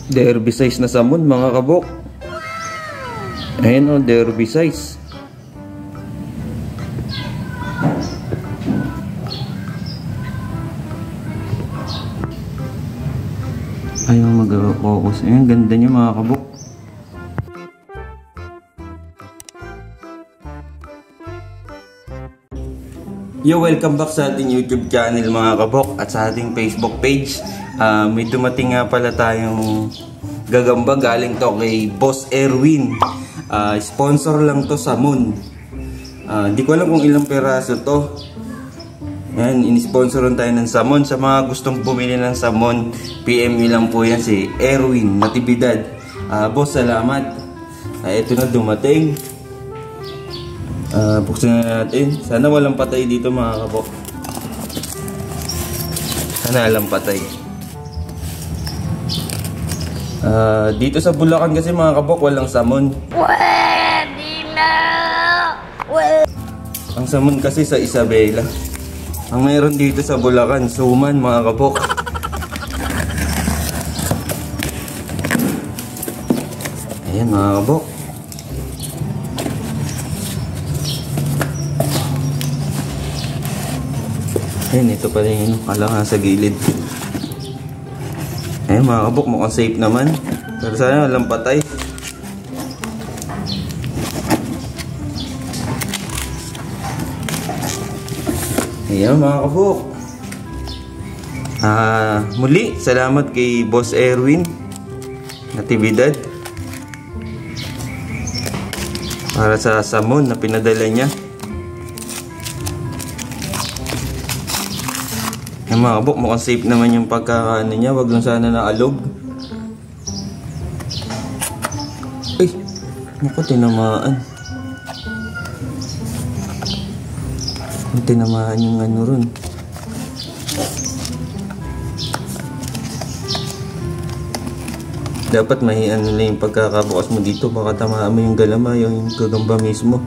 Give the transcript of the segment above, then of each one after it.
Derby size na salmon mga kabok. Ayan o, derby size. Ayaw mag-focus. Ayan, ganda niya mga kabok. Yo, welcome back sa ating YouTube channel mga kabok at sa ating Facebook page. May dumating nga pala tayong gagamba, galing to kay Boss Erwin. Sponsor lang to sa Moon. Di ko alam kung ilang peraso to. Yan, in-sponsoran tayo ng Samon. Sa mga gustong bumili ng Samon, PM nyo lang po yan si Erwin Natividad. Boss, salamat. Ito na dumating. Buksan na natin. Sana walang patay dito mga kabok. Sana walang patay. Dito sa Bulacan kasi mga kabok walang Samon. Pwede na! Ang Samon kasi sa Isabela. Ang mayroon dito sa Bulacan, suman mga kabok. Ayan mga kabok. Ayan, ito pala yung kala sa gilid. Ayan mga kabok, mukhang safe naman. Pero sana walang patay. Ayan mga kabok. Muli, salamat kay Boss Erwin Natividad para sa Samon na pinadala niya. Ayan mga kabok, mukhang safe naman yung pagkakaano niya. Wag lang sana na alog. Ay, naku, tinamaan. Tinamaan yung ano ron. Dapat mahian nila yung pagkakabukas mo dito. Baka tamaan mo yung galama, yung gagamba mismo.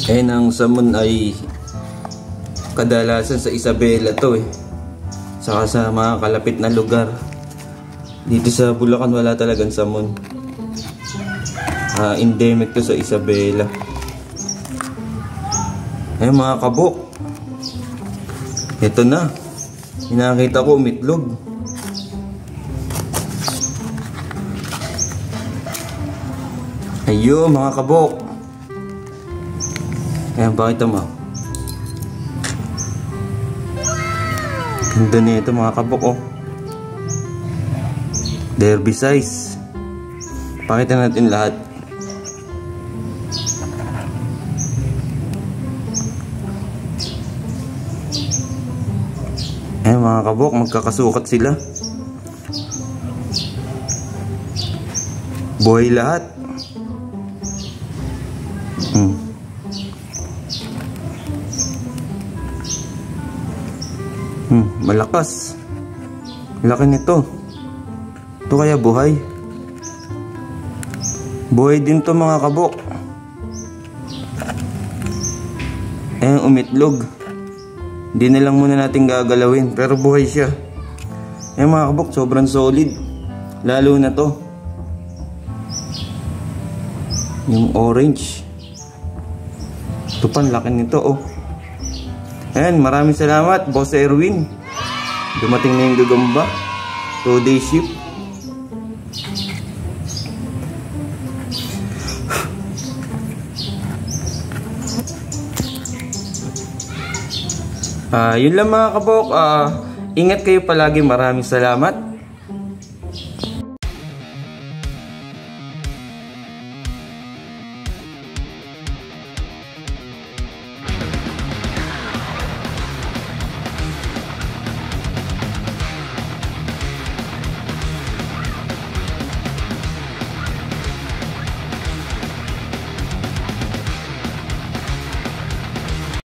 Ayan, ang Samon ay kadalasan sa Isabela to saka sa mga kalapit na lugar. Dito sa Bulacan wala talagang Samon. Endemic to sa Isabela. Ayan mga kabok, ito na, hinakita ko umitlog. Ayun mga kabok. Ayan, pakita mo. Ganda na ito mga kabok Derby size. Pakita natin lahat. Ayan mga kabok, magkakasukat sila. Buhay lahat. Malakas. Laki nito. Ito kaya buhay. Buhay din to mga kabok. Ayan, umitlog. Hindi na lang muna natin gagalawin. Pero buhay siya. Ayan mga kabok, sobrang solid. Lalo na to yung orange. Ito pa, laki nito Ayan, maraming salamat Boss Erwin. Dumating na yung gagamba. 2-day ship. Yun lang mga kabok. Ingat kayo palagi. Maraming salamat.